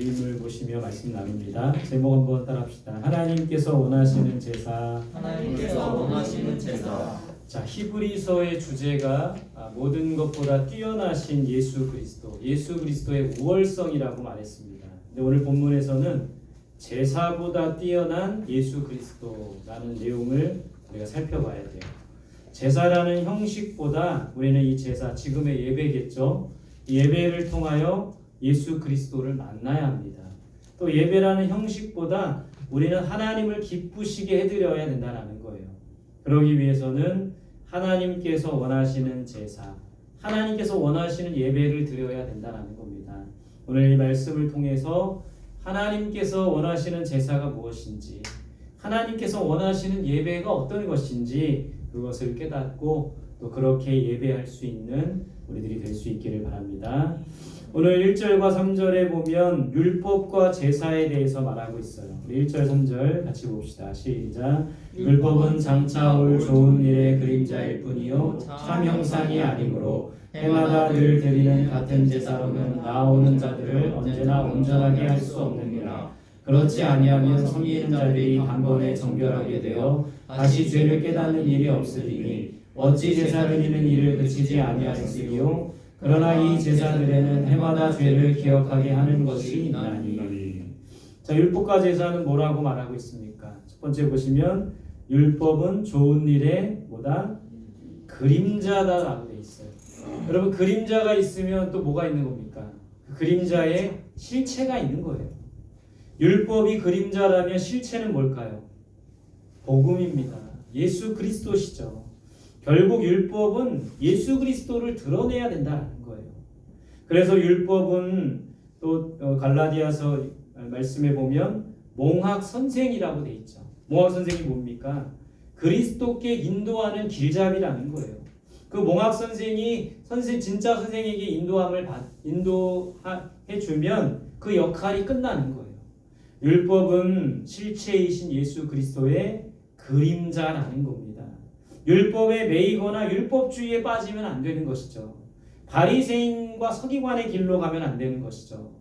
유인물 보시며 말씀 나눕니다. 제목 한번 따라합시다. 하나님께서 원하시는 제사. 하나님께서 원하시는 제사. 자, 히브리서의 주제가 모든 것보다 뛰어나신 예수 그리스도의 우월성이라고 말했습니다. 근데 오늘 본문에서는 제사보다 뛰어난 예수 그리스도라는 내용을 우리가 살펴봐야 돼요. 제사라는 형식보다 우리는 이 제사, 지금의 예배겠죠. 이 예배를 통하여 예수 그리스도를 만나야 합니다. 또 예배라는 형식보다 우리는 하나님을 기쁘시게 해드려야 된다는 거예요. 그러기 위해서는 하나님께서 원하시는 제사, 하나님께서 원하시는 예배를 드려야 된다는 겁니다. 오늘 이 말씀을 통해서 하나님께서 원하시는 제사가 무엇인지, 하나님께서 원하시는 예배가 어떤 것인지 그것을 깨닫고 또 그렇게 예배할 수 있는 우리들이 될 수 있기를 바랍니다. 오늘 1절과 3절에 보면 율법과 제사에 대해서 말하고 있어요. 우리 1절 3절 같이 봅시다. 시작. 율법은 장차 올 좋은 일의 그림자일 뿐이요 참 형상이 아니므로 해마다 늘 드리는 같은 제사로는 나오는 자들을 언제나 온전하게 할 수 없느니라. 그렇지 아니하면 섬기는 자들이 단번에 정결하게 되어 다시 죄를 깨닫는 일이 없으리니 어찌 제사를 드리는 일을 그치지 아니하였으리요. 그러나 이 제사들에는 해마다 죄를 기억하게 하는 것이 있나니. 자, 율법과 제사는 뭐라고 말하고 있습니까? 첫 번째 보시면 율법은 좋은 일의 뭐다? 그림자다라고 돼 있어요. 여러분, 그림자가 있으면 또 뭐가 있는 겁니까? 그 그림자에 실체가 있는 거예요. 율법이 그림자라면 실체는 뭘까요? 복음입니다. 예수 그리스도시죠. 결국 율법은 예수 그리스도를 드러내야 된다는 거예요. 그래서 율법은 또 갈라디아서 말씀에 보면 몽학 선생이라고 돼 있죠. 몽학 선생이 뭡니까? 그리스도께 인도하는 길잡이라는 거예요. 그 몽학 선생이 진짜 선생에게 인도해 주면 그 역할이 끝나는 거예요. 율법은 실체이신 예수 그리스도의 그림자라는 겁니다. 율법에 매이거나 율법주의에 빠지면 안 되는 것이죠. 바리새인과 서기관의 길로 가면 안 되는 것이죠.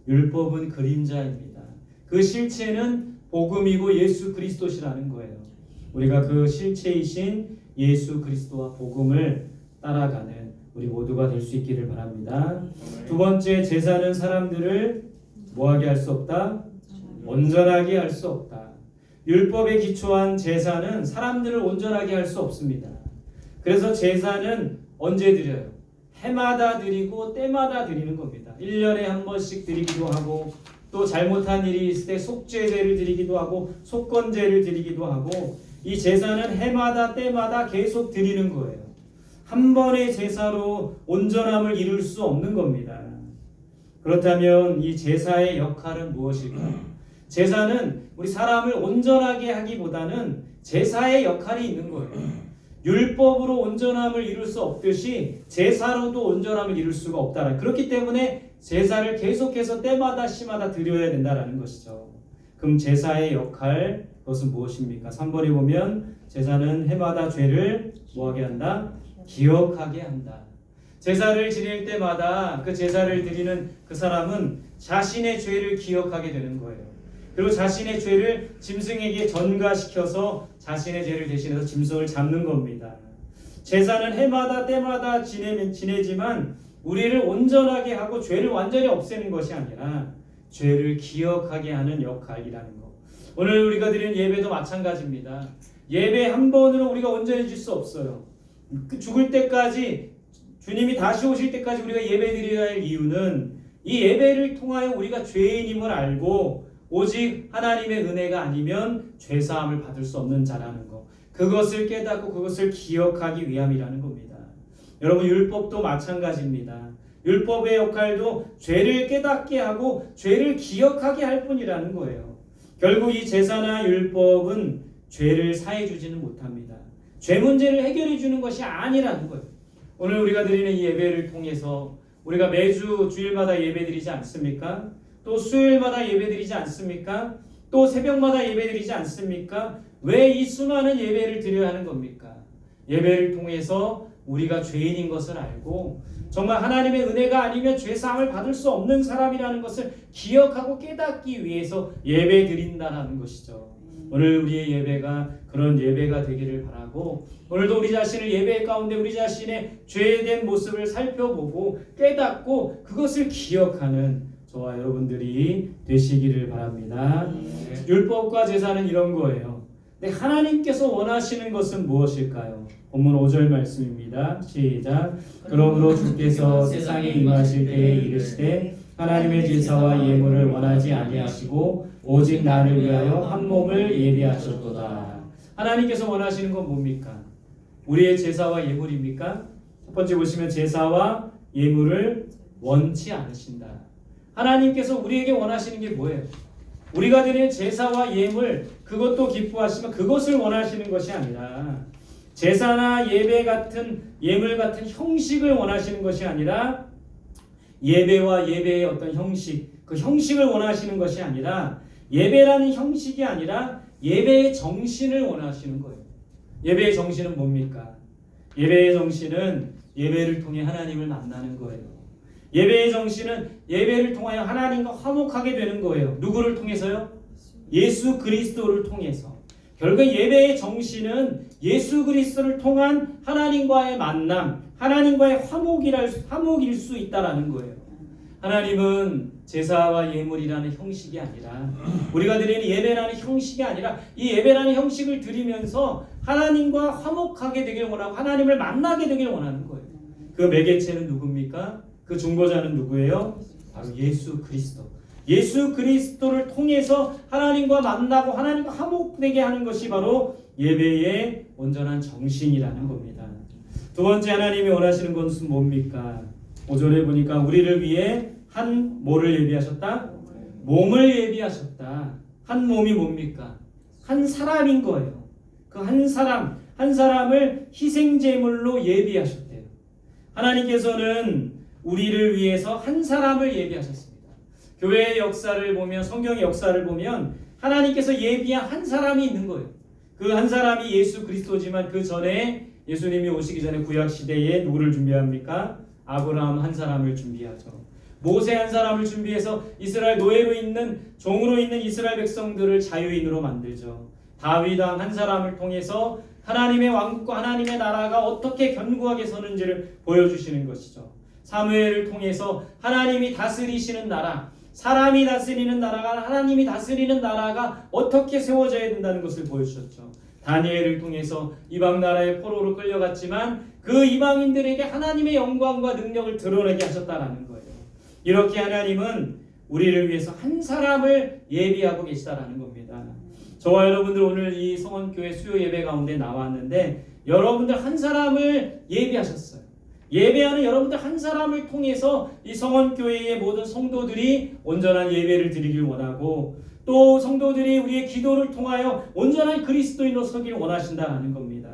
율법은 그림자입니다. 그 실체는 복음이고 예수 그리스도시라는 거예요. 우리가 그 실체이신 예수 그리스도와 복음을 따라가는 우리 모두가 될 수 있기를 바랍니다. 두 번째, 제사는 사람들을 뭐하게 할 수 없다? 온전하게 할 수 없다. 율법에 기초한 제사는 사람들을 온전하게 할 수 없습니다. 그래서 제사는 언제 드려요? 해마다 드리고 때마다 드리는 겁니다. 1년에 한 번씩 드리기도 하고 또 잘못한 일이 있을 때 속죄제를 드리기도 하고 속건제를 드리기도 하고 이 제사는 해마다 때마다 계속 드리는 거예요. 한 번의 제사로 온전함을 이룰 수 없는 겁니다. 그렇다면 이 제사의 역할은 무엇일까요? 제사는 우리 사람을 온전하게 하기보다는 제사의 역할이 있는 거예요. 율법으로 온전함을 이룰 수 없듯이 제사로도 온전함을 이룰 수가 없다. 그렇기 때문에 제사를 계속해서 때마다 시마다 드려야 된다는 것이죠. 그럼 제사의 역할, 그것은 무엇입니까? 3번에 보면 제사는 해마다 죄를 뭐하게 한다? 기억하게 한다. 제사를 지낼 때마다 그 제사를 드리는 그 사람은 자신의 죄를 기억하게 되는 거예요. 그리고 자신의 죄를 짐승에게 전가시켜서 자신의 죄를 대신해서 짐승을 잡는 겁니다. 제사는 해마다 때마다 지내지만 우리를 온전하게 하고 죄를 완전히 없애는 것이 아니라 죄를 기억하게 하는 역할이라는 것. 오늘 우리가 드리는 예배도 마찬가지입니다. 예배 한 번으로 우리가 온전해질 수 없어요. 죽을 때까지, 주님이 다시 오실 때까지 우리가 예배 드려야 할 이유는 이 예배를 통하여 우리가 죄인임을 알고 오직 하나님의 은혜가 아니면 죄사함을 받을 수 없는 자라는 것, 그것을 깨닫고 그것을 기억하기 위함이라는 겁니다. 여러분, 율법도 마찬가지입니다. 율법의 역할도 죄를 깨닫게 하고 죄를 기억하게 할 뿐이라는 거예요. 결국 이 제사나 율법은 죄를 사해 주지는 못합니다. 죄 문제를 해결해 주는 것이 아니라는 거예요. 오늘 우리가 드리는 이 예배를 통해서 우리가 매주 주일마다 예배 드리지 않습니까? 또 수요일마다 예배드리지 않습니까? 또 새벽마다 예배드리지 않습니까? 왜 이 수많은 예배를 드려야 하는 겁니까? 예배를 통해서 우리가 죄인인 것을 알고 정말 하나님의 은혜가 아니면 죄사함을 받을 수 없는 사람이라는 것을 기억하고 깨닫기 위해서 예배 드린다는 것이죠. 오늘 우리의 예배가 그런 예배가 되기를 바라고, 오늘도 우리 자신을 예배 가운데 우리 자신의 죄된 모습을 살펴보고 깨닫고 그것을 기억하는 저와 여러분들이 되시기를 바랍니다. 율법과 제사는 이런 거예요. 근데 하나님께서 원하시는 것은 무엇일까요? 본문 5절 말씀입니다. 시작. 그러므로 주께서 세상에 임하실 때에 이르시되 하나님의 제사와 예물을 원하지 아니하시고 오직 나를 위하여 한 몸을 예비하셨도다. 하나님께서 원하시는 건 뭡니까? 우리의 제사와 예물입니까? 첫 번째 보시면 제사와 예물을 원치 않으신다. 하나님께서 우리에게 원하시는 게 뭐예요? 우리가 드리는 제사와 예물, 그것도 기뻐하시면 그것을 원하시는 것이 아니라, 제사나 예배 같은 예물 같은 형식을 원하시는 것이 아니라, 예배와 예배의 어떤 형식, 그 형식을 원하시는 것이 아니라, 예배라는 형식이 아니라 예배의 정신을 원하시는 거예요. 예배의 정신은 뭡니까? 예배의 정신은 예배를 통해 하나님을 만나는 거예요. 예배의 정신은 예배를 통하여 하나님과 화목하게 되는 거예요. 누구를 통해서요? 예수 그리스도를 통해서. 결국 예배의 정신은 예수 그리스도를 통한 하나님과의 만남, 하나님과의 화목일 수 있다라는 거예요. 하나님은 제사와 예물이라는 형식이 아니라, 우리가 드리는 예배라는 형식이 아니라, 이 예배라는 형식을 드리면서 하나님과 화목하게 되길 원하고 하나님을 만나게 되길 원하는 거예요. 그 매개체는 누굽니까? 그 중보자는 누구예요? 바로 예수 그리스도. 예수 그리스도를 통해서 하나님과 만나고 하나님과 화목되게 하는 것이 바로 예배의 온전한 정신이라는 겁니다. 두 번째 하나님이 원하시는 것은 뭡니까? 5절에 보니까 우리를 위해 한 뭐를 예비하셨다? 몸을 예비하셨다. 한 몸이 뭡니까? 한 사람인 거예요. 그 한 사람을 희생제물로 예비하셨대요. 하나님께서는 우리를 위해서 한 사람을 예비하셨습니다. 교회의 역사를 보면, 성경의 역사를 보면 하나님께서 예비한 한 사람이 있는 거예요. 그 한 사람이 예수 그리스도지만 그 전에 예수님이 오시기 전에 구약 시대에 누구를 준비합니까? 아브라함 한 사람을 준비하죠. 모세 한 사람을 준비해서 이스라엘 노예로 있는, 종으로 있는 이스라엘 백성들을 자유인으로 만들죠. 다윗 왕 한 사람을 통해서 하나님의 왕국과 하나님의 나라가 어떻게 견고하게 서는지를 보여주시는 것이죠. 사무엘을 통해서 하나님이 다스리시는 나라, 사람이 다스리는 나라가, 하나님이 다스리는 나라가 어떻게 세워져야 된다는 것을 보여주셨죠. 다니엘을 통해서 이방 나라의 포로로 끌려갔지만 그 이방인들에게 하나님의 영광과 능력을 드러내게 하셨다라는 거예요. 이렇게 하나님은 우리를 위해서 한 사람을 예비하고 계시다라는 겁니다. 저와 여러분들 오늘 이 성원교회 수요 예배 가운데 나왔는데 여러분들 한 사람을 예비하셨어요. 예배하는 여러분들 한 사람을 통해서 이 성원교회의 모든 성도들이 온전한 예배를 드리길 원하고, 또 성도들이 우리의 기도를 통하여 온전한 그리스도인으로 서길 원하신다는 겁니다.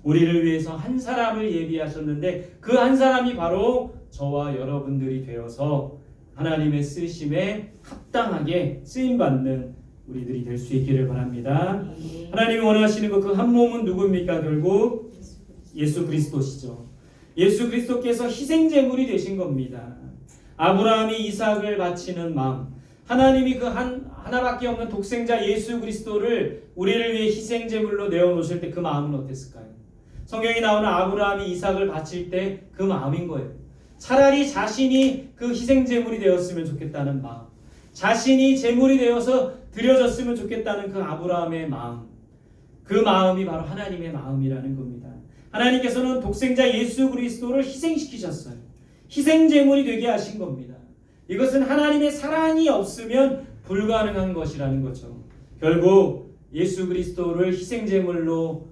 우리를 위해서 한 사람을 예비하셨는데 그 한 사람이 바로 저와 여러분들이 되어서 하나님의 쓰심에 합당하게 쓰임받는 우리들이 될 수 있기를 바랍니다. 하나님이 원하시는 그 한 몸은 누굽니까? 결국 예수 그리스도시죠. 예수 그리스도께서 희생제물이 되신 겁니다. 아브라함이 이삭을 바치는 마음, 하나님이 그 하나밖에 없는 독생자 예수 그리스도를 우리를 위해 희생제물로 내어놓으실 때 그 마음은 어땠을까요? 성경에 나오는 아브라함이 이삭을 바칠 때 그 마음인 거예요. 차라리 자신이 그 희생제물이 되었으면 좋겠다는 마음, 자신이 제물이 되어서 드려졌으면 좋겠다는 그 아브라함의 마음, 그 마음이 바로 하나님의 마음이라는 겁니다. 하나님께서는 독생자 예수 그리스도를 희생시키셨어요. 희생제물이 되게 하신 겁니다. 이것은 하나님의 사랑이 없으면 불가능한 것이라는 거죠. 결국 예수 그리스도를 희생제물로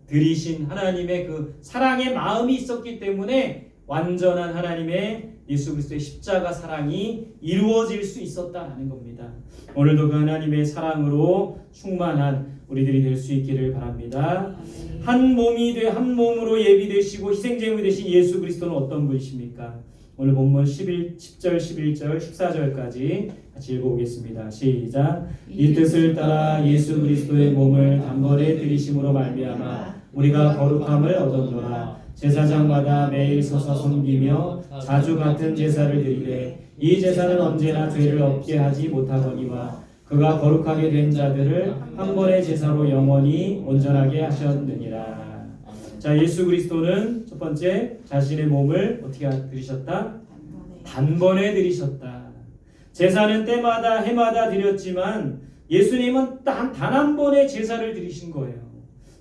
드리신 하나님의 그 사랑의 마음이 있었기 때문에 완전한 하나님의 예수 그리스도의 십자가 사랑이 이루어질 수 있었다는 겁니다. 오늘도 그 하나님의 사랑으로 충만한 우리들이 될 수 있기를 바랍니다. 한 몸으로 예비되시고 희생제물이 되신 예수 그리스도는 어떤 분이십니까? 오늘 본문 10절, 11절, 14절까지 같이 읽어보겠습니다. 시작. 이 뜻을 따라 예수 그리스도의 몸을 단번에 들이심으로 말미암아 우리가 거룩함을 얻었노라. 제사장마다 매일 서서 섬기며 자주 같은 제사를 드리되 이 제사는 언제나 죄를 없게 하지 못하거니와 그가 거룩하게 된 자들을 한 번의 제사로 영원히 온전하게 하셨느니라. 자, 예수 그리스도는 첫 번째 자신의 몸을 어떻게 드리셨다? 단번에 드리셨다. 제사는 때마다 해마다 드렸지만 예수님은 단 한 번의 제사를 드리신 거예요.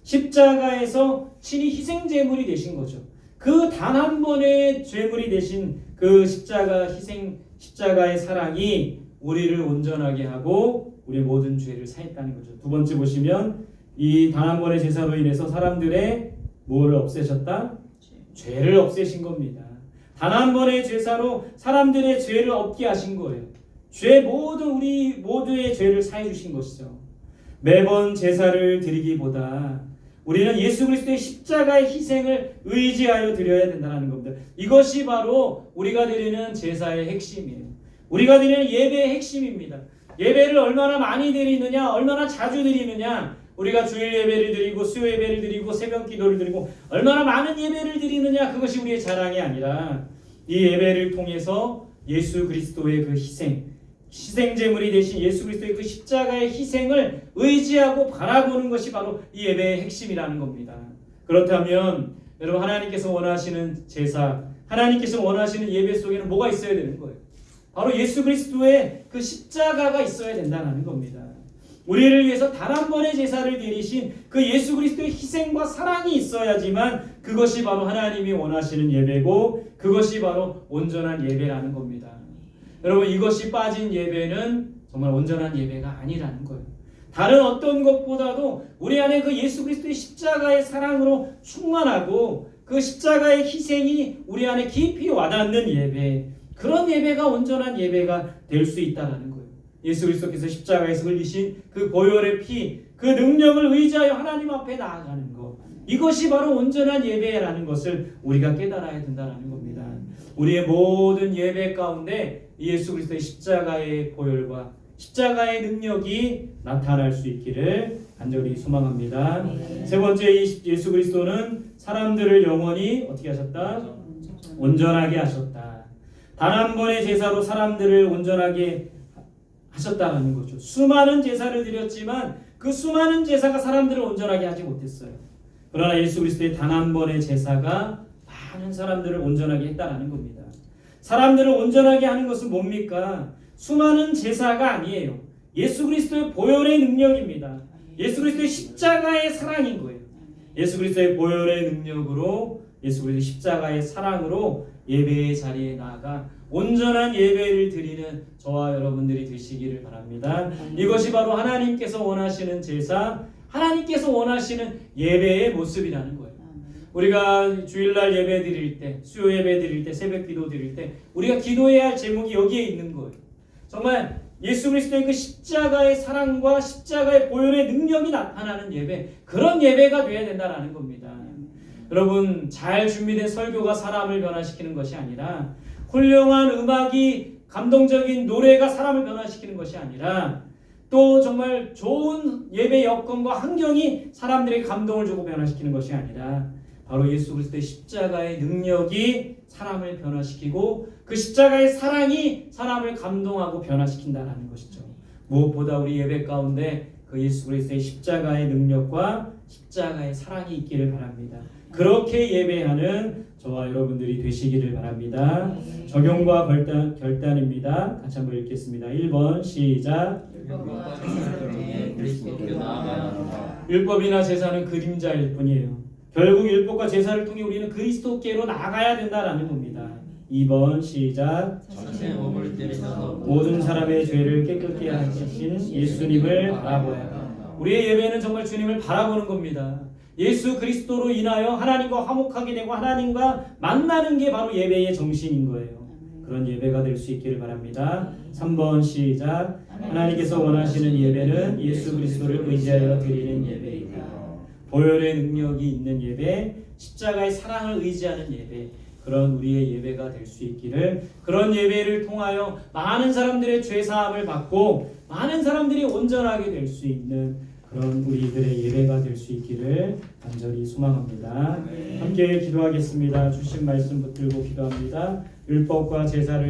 십자가에서 친히 희생 제물이 되신 거죠. 그 단 한 번의 제물이 되신 그 십자가의 사랑이 우리를 온전하게 하고 우리 모든 죄를 사했다는 거죠. 두 번째 보시면 이 단 한 번의 제사로 인해서 사람들의 뭐를 없애셨다? 죄를 없애신 겁니다. 단 한 번의 제사로 사람들의 죄를 없게 하신 거예요. 우리 모두의 죄를 사해 주신 것이죠. 매번 제사를 드리기보다 우리는 예수 그리스도의 십자가의 희생을 의지하여 드려야 된다는 겁니다. 이것이 바로 우리가 드리는 제사의 핵심이에요. 우리가 드리는 예배의 핵심입니다. 예배를 얼마나 많이 드리느냐, 얼마나 자주 드리느냐, 우리가 주일 예배를 드리고 수요 예배를 드리고 새벽 기도를 드리고 얼마나 많은 예배를 드리느냐, 그것이 우리의 자랑이 아니라 이 예배를 통해서 예수 그리스도의 그 희생제물이 되신 예수 그리스도의 그 십자가의 희생을 의지하고 바라보는 것이 바로 이 예배의 핵심이라는 겁니다. 그렇다면 여러분, 하나님께서 원하시는 제사, 하나님께서 원하시는 예배 속에는 뭐가 있어야 되는 거예요? 바로 예수 그리스도의 그 십자가가 있어야 된다는 겁니다. 우리를 위해서 단 한 번의 제사를 드리신 그 예수 그리스도의 희생과 사랑이 있어야지만 그것이 바로 하나님이 원하시는 예배고 그것이 바로 온전한 예배라는 겁니다. 여러분, 이것이 빠진 예배는 정말 온전한 예배가 아니라는 거예요. 다른 어떤 것보다도 우리 안에 그 예수 그리스도의 십자가의 사랑으로 충만하고 그 십자가의 희생이 우리 안에 깊이 와닿는 예배, 그런 예배가 온전한 예배가 될 수 있다는 거예요. 예수 그리스도께서 십자가에서 흘리신 그 보혈의 피, 그 능력을 의지하여 하나님 앞에 나아가는 것, 이것이 바로 온전한 예배라는 것을 우리가 깨달아야 된다는 겁니다. 우리의 모든 예배 가운데 예수 그리스도의 십자가의 보혈과 십자가의 능력이 나타날 수 있기를 간절히 소망합니다. 세 번째, 예수 그리스도는 사람들을 영원히 어떻게 하셨다? 온전하게 하셨다. 단 한 번의 제사로 사람들을 온전하게 하셨다는 거죠. 수많은 제사를 드렸지만 그 수많은 제사가 사람들을 온전하게 하지 못했어요. 그러나 예수 그리스도의 단 한 번의 제사가 많은 사람들을 온전하게 했다는 겁니다. 사람들을 온전하게 하는 것은 뭡니까? 수많은 제사가 아니에요. 예수 그리스도의 보혈의 능력입니다. 예수 그리스도의 십자가의 사랑인 거예요. 예수 그리스도의 보혈의 능력으로, 예수 그리스도의 십자가의 사랑으로 예배의 자리에 나아가 온전한 예배를 드리는 저와 여러분들이 되시기를 바랍니다. 이것이 바로 하나님께서 원하시는 제사, 하나님께서 원하시는 예배의 모습이라는 거예요. 우리가 주일날 예배 드릴 때, 수요 예배 드릴 때, 새벽 기도 드릴 때 우리가 기도해야 할 제목이 여기에 있는 거예요. 정말 예수 그리스도의 그 십자가의 사랑과 십자가의 보혈의 능력이 나타나는 예배, 그런 예배가 되어야 된다는 겁니다. 여러분, 잘 준비된 설교가 사람을 변화시키는 것이 아니라, 훌륭한 음악이, 감동적인 노래가 사람을 변화시키는 것이 아니라, 또 정말 좋은 예배 여건과 환경이 사람들에게 감동을 주고 변화시키는 것이 아니라 바로 예수 그리스도의 십자가의 능력이 사람을 변화시키고 그 십자가의 사랑이 사람을 감동하고 변화시킨다는 것이죠. 무엇보다 우리 예배 가운데 그 예수 그리스도의 십자가의 능력과 십자가의 사랑이 있기를 바랍니다. 그렇게 예배하는 저와 여러분들이 되시기를 바랍니다. 적용과 결단입니다. 같이 한번 읽겠습니다. 1번 시작. 율법이나 제사는 그림자일 뿐이에요. 결국 율법과 제사를 통해 우리는 그리스도께로 나아가야 된다라는 겁니다. 2번 시작. 모든 사람의 죄를 깨끗게 하신 예수님을 바라보아야 한다. 우리의 예배는 정말 주님을 바라보는 겁니다. 예수 그리스도로 인하여 하나님과 화목하게 되고 하나님과 만나는 게 바로 예배의 정신인 거예요. 그런 예배가 될 수 있기를 바랍니다. 3번 시작. 하나님께서 원하시는 예배는 예수 그리스도를 의지하여 드리는 예배이다. 보혈의 능력이 있는 예배, 십자가의 사랑을 의지하는 예배, 그런 우리의 예배가 될 수 있기를, 그런 예배를 통하여 많은 사람들의 죄 사함을 받고 많은 사람들이 온전하게 될 수 있는 그런 우리들의 예배가 될 수 있기를 간절히 소망합니다. 네. 함께 기도하겠습니다. 주신 말씀 붙들고 기도합니다. 율법과 제사를